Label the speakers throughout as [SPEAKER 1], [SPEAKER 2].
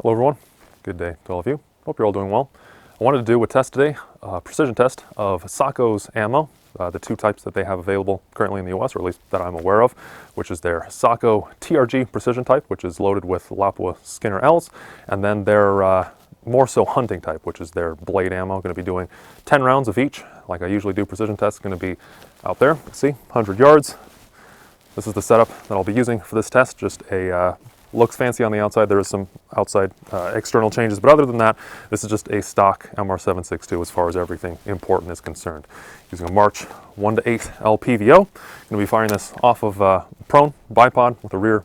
[SPEAKER 1] Hello everyone, good day to all of you. Hope you're all doing well. I wanted to do a test today, a precision test of Sako's ammo, the two types that they have available currently in the US, or at least that I'm aware of, which is their Sako TRG precision type, which is loaded with Lapua Scenar-Ls, and then their more so hunting type, which is their blade ammo. Going to be doing 10 rounds of each, like I usually do precision tests. Going to be out there, see, 100 yards. This is the setup that I'll be using for this test, just a looks fancy on the outside. There is some outside external changes, but other than that, this is just a stock MR762 as far as everything important is concerned. Using a March 1:8 LPVO. Going to be firing this off of prone bipod with a rear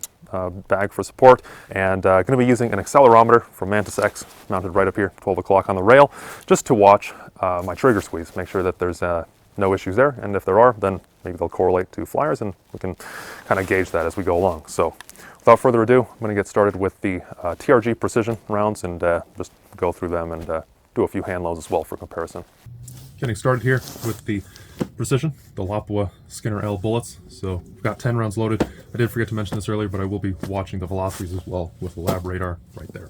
[SPEAKER 1] bag for support, and going to be using an accelerometer from Mantis X mounted right up here, 12 o'clock on the rail, just to watch my trigger squeeze, make sure that there's no issues there, and if there are, then maybe they'll correlate to flyers, and we can kind of gauge that as we go along. So without further ado, I'm going to get started with the TRG precision rounds and just go through them and do a few hand loads as well for comparison. Getting started here with the precision, the Lapua Scenar-L bullets. So we've got 10 rounds loaded. I did forget to mention this earlier, but I will be watching the velocities as well with the lab radar right there.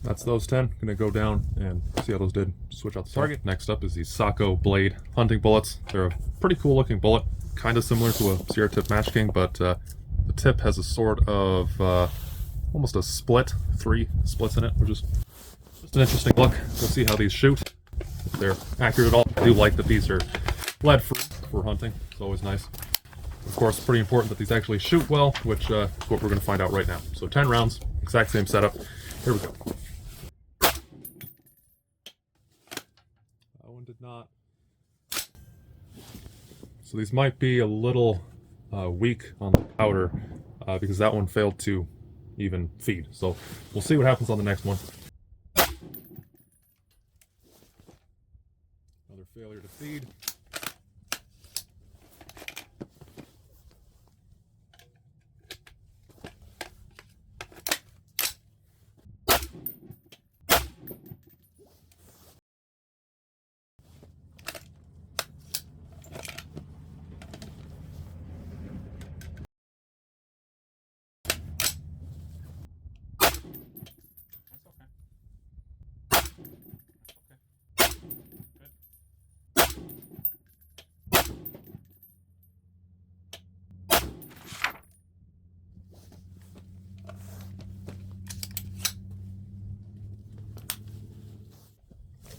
[SPEAKER 1] That's those 10. Gonna go down and see how those did. Switch out the target. Next up is the Sako blade hunting bullets. They're a pretty cool looking bullet, kind of similar to a Sierra tip Match King, but the tip has a sort of almost a split, 3 splits in it, which is just an interesting look. We'll see how these shoot, if they're accurate at all. I do like that these are lead free for hunting. It's always nice. Of course, pretty important that these actually shoot well, which is what we're going to find out right now. So 10 rounds, exact same setup. Here we go. Did not. So these might be a little weak on the powder because that one failed to even feed. So we'll see what happens on the next one. Another failure to feed.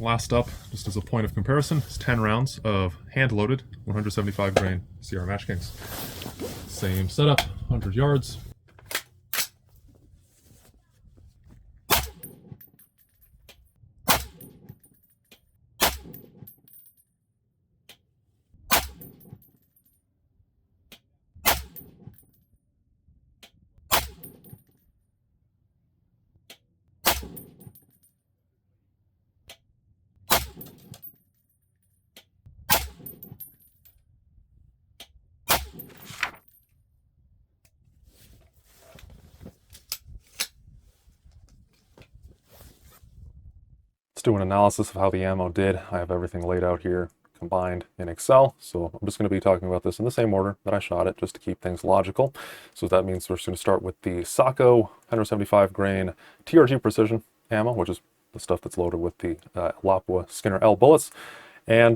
[SPEAKER 1] Last up, just as a point of comparison, is 10 rounds of hand-loaded 175 grain Sierra Match Kings. Same setup, 100 yards. Let's do an analysis of how the ammo did. I have everything laid out here, combined in Excel. So I'm just going to be talking about this in the same order that I shot it, just to keep things logical. So that means we're just going to start with the Sako 175 grain TRG precision ammo, which is the stuff that's loaded with the Lapua Scenar-L bullets. And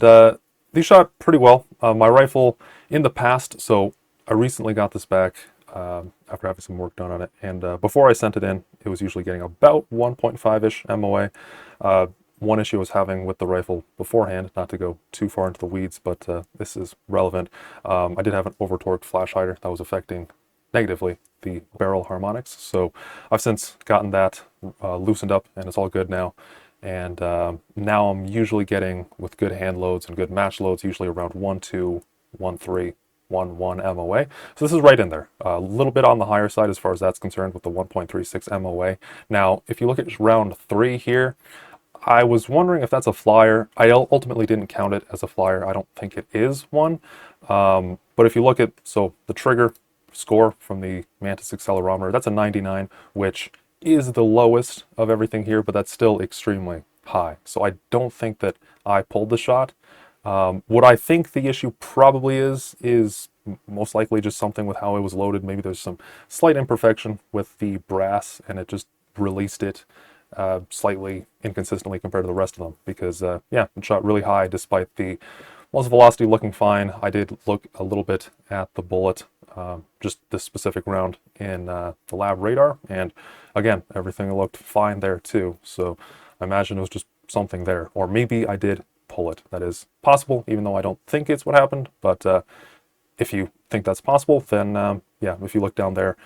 [SPEAKER 1] these shot pretty well. My rifle in the past, so I recently got this back after having some work done on it, and before I sent it in, it was usually getting about 1.5-ish MOA. One issue I was having with the rifle beforehand, not to go too far into the weeds, but this is relevant. I did have an over-torqued flash hider that was affecting negatively the barrel harmonics, so I've since gotten that loosened up, and it's all good now. And now I'm usually getting, with good hand loads and good match loads, usually around 1.2, 1.3, 1.1 MOA. So this is right in there. A little bit on the higher side as far as that's concerned with the 1.36 MOA. Now, if you look at round 3 here, I was wondering if that's a flyer. I ultimately didn't count it as a flyer. I don't think it is one. But if you look at, so the trigger score from the Mantis accelerometer, that's a 99, which is the lowest of everything here, but that's still extremely high. So I don't think that I pulled the shot. What I think the issue probably is most likely just something with how it was loaded. Maybe there's some slight imperfection with the brass and it just released it slightly inconsistently compared to the rest of them, because yeah, it shot really high despite the muzzle velocity looking fine. I did look a little bit at the bullet, just this specific round in the lab radar, and again, everything looked fine there too. So I imagine it was just something there, or maybe I did pull it. That is possible, even though I don't think it's what happened. But if you think that's possible, then yeah, if you look down there,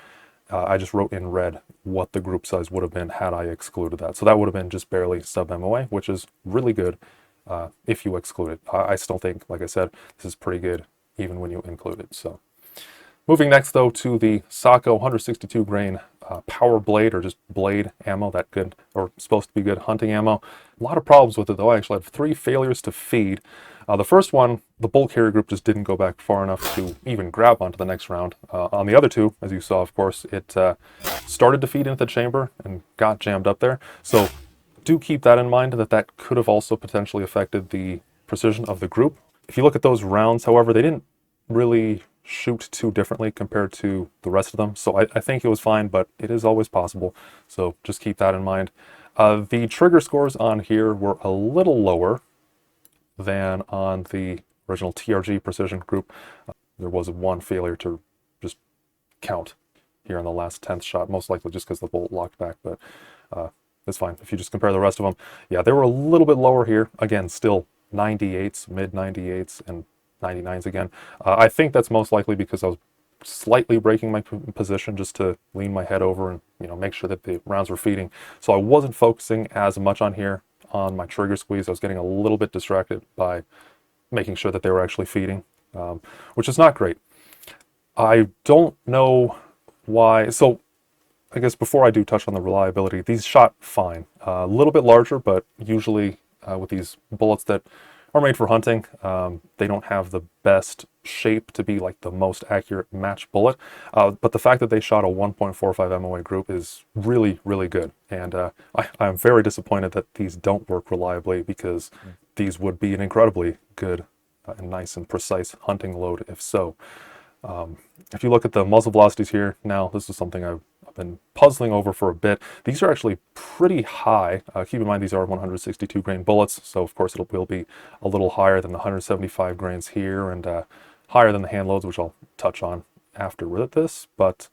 [SPEAKER 1] I just wrote in red what the group size would have been had I excluded that. So that would have been just barely sub MOA, which is really good if you exclude it. I still think, like I said, this is pretty good even when you include it. So moving next though to the Sako 162 grain power blade, or just blade ammo, that good, or supposed to be good hunting ammo. A lot of problems with it though. I actually had 3 failures to feed. The first one, the bolt carrier group just didn't go back far enough to even grab onto the next round. On the other 2, as you saw, of course, it started to feed into the chamber and got jammed up there. So do keep that in mind, that that could have also potentially affected the precision of the group. If you look at those rounds, however, they didn't really shoot too differently compared to the rest of them. So I think it was fine, but it is always possible. So just keep that in mind. The trigger scores on here were a little lower than on the original TRG precision group. There was 1 failure to just count here on the last 10th shot, most likely just because the bolt locked back, but it's fine. If you just compare the rest of them, yeah, they were a little bit lower here. Again, still 98s, mid 98s, and 99s again. I think that's most likely because I was slightly breaking my position just to lean my head over and, you know, make sure that the rounds were feeding. So I wasn't focusing as much on here on my trigger squeeze. I was getting a little bit distracted by making sure that they were actually feeding, which is not great. I don't know why. So I guess before I do touch on the reliability, these shot fine. A little bit larger, but usually with these bullets that are made for hunting, they don't have the best shape to be like the most accurate match bullet. But the fact that they shot a 1.45 MOA group is really, really good. And I'm very disappointed that these don't work reliably, because these would be an incredibly good and nice and precise hunting load if so. If you look at the muzzle velocities here, now this is something I've been puzzling over for a bit. These are actually pretty high. Keep in mind these are 162 grain bullets, so of course it will be a little higher than the 175 grains here, and higher than the Handloads, which I'll touch on after with this. But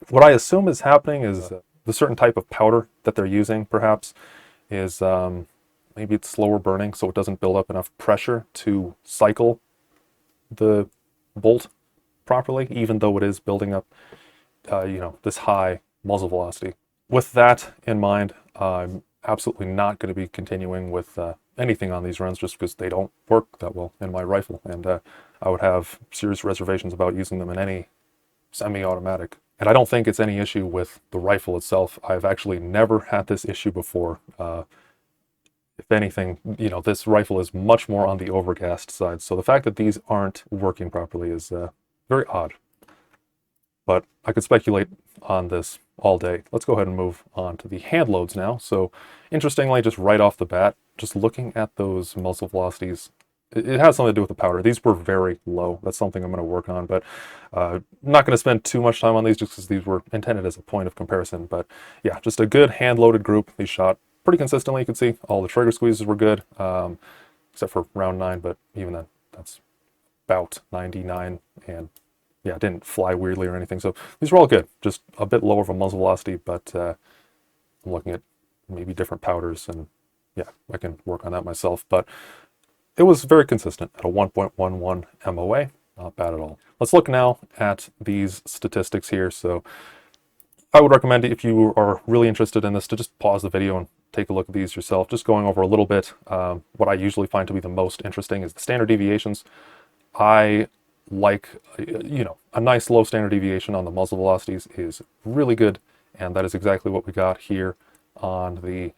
[SPEAKER 1] what I assume is happening is the certain type of powder that they're using perhaps is maybe it's slower burning, so it doesn't build up enough pressure to cycle the bolt properly, even though it is building up you know, this high muzzle velocity. With that in mind, I'm absolutely not going to be continuing with anything on these runs, just because they don't work that well in my rifle, and I would have serious reservations about using them in any semi-automatic. And I don't think it's any issue with the rifle itself. I've actually never had this issue before. If anything, you know, this rifle is much more on the overcast side, so the fact that these aren't working properly is very odd. But I could speculate on this all day. Let's go ahead and move on to the hand loads now. So interestingly, just right off the bat, just looking at those muzzle velocities, it has something to do with the powder. These were very low. That's something I'm going to work on, but I'm not going to spend too much time on these just because these were intended as a point of comparison. But yeah, just a good hand-loaded group. These shot pretty consistently. You can see all the trigger squeezes were good, except for round 9, but even then, that's about 99, and yeah, it didn't fly weirdly or anything. So these were all good. Just a bit lower of a muzzle velocity, but I'm looking at maybe different powders, and yeah, I can work on that myself. But it was very consistent at a 1.11 MOA. Not bad at all. Let's look now at these statistics here. So I would recommend, if you are really interested in this, to just pause the video and take a look at these yourself. Just going over a little bit. What I usually find to be the most interesting is the standard deviations. I like, you know, a nice low standard deviation on the muzzle velocities is really good, and that is exactly what we got here on the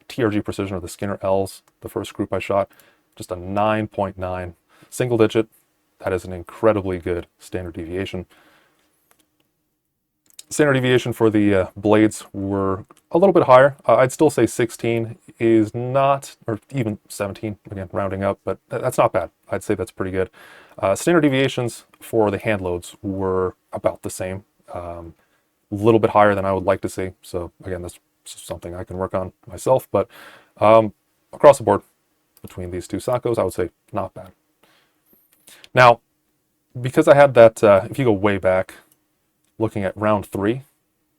[SPEAKER 1] TRG Precision, or the Scenar-L's, the first group I shot, just a 9.9, single digit. That is an incredibly good standard deviation. Standard deviation for the blades were a little bit higher. I'd still say 16 is not, or even 17, again, rounding up, but that's not bad. I'd say that's pretty good. Standard deviations for the hand loads were about the same, a little bit higher than I would like to see. So again, that's something I can work on myself, but across the board between these two Sakos, I would say not bad. Now, because I had that, if you go way back, looking at round 3,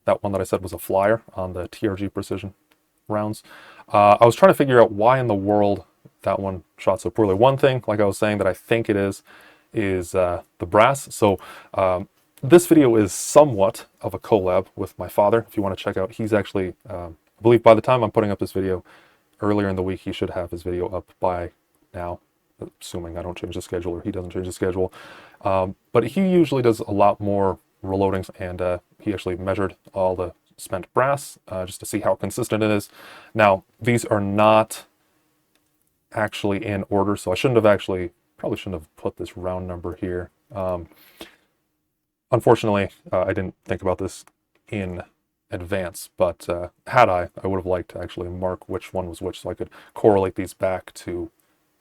[SPEAKER 1] that one that I said was a flyer on the TRG Precision rounds, I was trying to figure out why in the world that one shot so poorly. One thing, like I was saying, that I think it is the brass. So this video is somewhat of a collab with my father. If you want to check out, he's actually, I believe by the time I'm putting up this video, earlier in the week, he should have his video up by now, assuming I don't change the schedule or he doesn't change the schedule. But he usually does a lot more reloadings, and he actually measured all the spent brass just to see how consistent it is. Now, these are not actually in order, so I probably shouldn't have put this round number here. Unfortunately, I didn't think about this in advance, but had I would have liked to actually mark which one was which so I could correlate these back to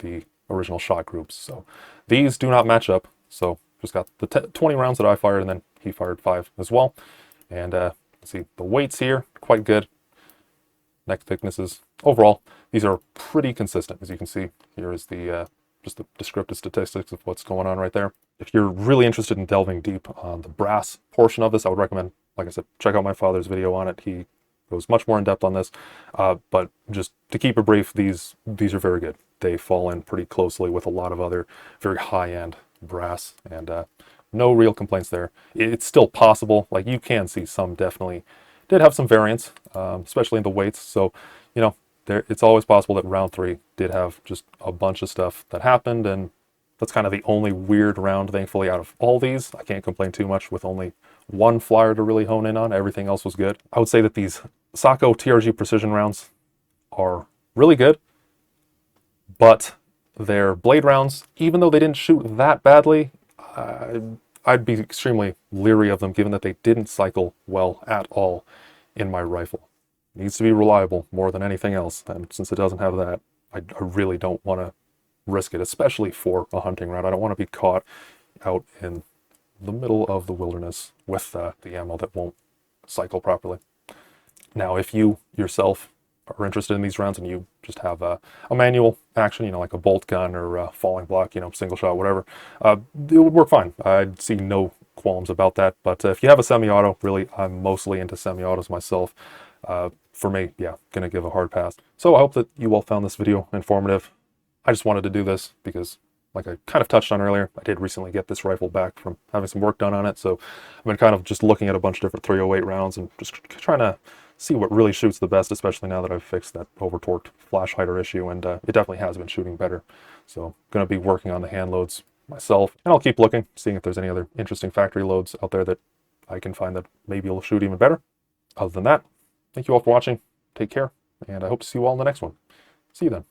[SPEAKER 1] the original shot groups. So these do not match up, so just got the 20 rounds that I fired, and then he fired 5 as well. And see the weights here, quite good. Neck thicknesses. Overall, these are pretty consistent. As you can see, here is the just the descriptive statistics of what's going on right there. If you're really interested in delving deep on the brass portion of this, I would recommend, like I said, check out my father's video on it. He goes much more in depth on this. But just to keep it brief, these are very good. They fall in pretty closely with a lot of other very high-end brass, and no real complaints there. It's still possible, like you can see some definitely did have some variance, especially in the weights. So, you know, it's always possible that round 3 did have just a bunch of stuff that happened, and that's kind of the only weird round, thankfully, out of all these. I can't complain too much with only one flyer to really hone in on. Everything else was good. I would say that these Sako TRG Precision rounds are really good, but their blade rounds, even though they didn't shoot that badly, I'd be extremely leery of them, given that they didn't cycle well at all in my rifle. It needs to be reliable more than anything else, and since it doesn't have that, I really don't want to risk it, especially for a hunting round. I don't want to be caught out in the middle of the wilderness with the ammo that won't cycle properly. Now, if you yourself are interested in these rounds and you just have a manual action, you know, like a bolt gun or a falling block, you know, single shot, whatever, it would work fine. I'd see no qualms about that. But if you have a semi-auto, really, I'm mostly into semi-autos myself. For me, yeah, gonna give a hard pass. So I hope that you all found this video informative. I just wanted to do this because, like I kind of touched on earlier, I did recently get this rifle back from having some work done on it. So I've been kind of just looking at a bunch of different 308 rounds and just trying to see what really shoots the best, especially now that I've fixed that over-torqued flash hider issue, and it definitely has been shooting better. So I'm going to be working on the hand loads myself, and I'll keep looking, seeing if there's any other interesting factory loads out there that I can find that maybe will shoot even better. Other than that, thank you all for watching. Take care, and I hope to see you all in the next one. See you then.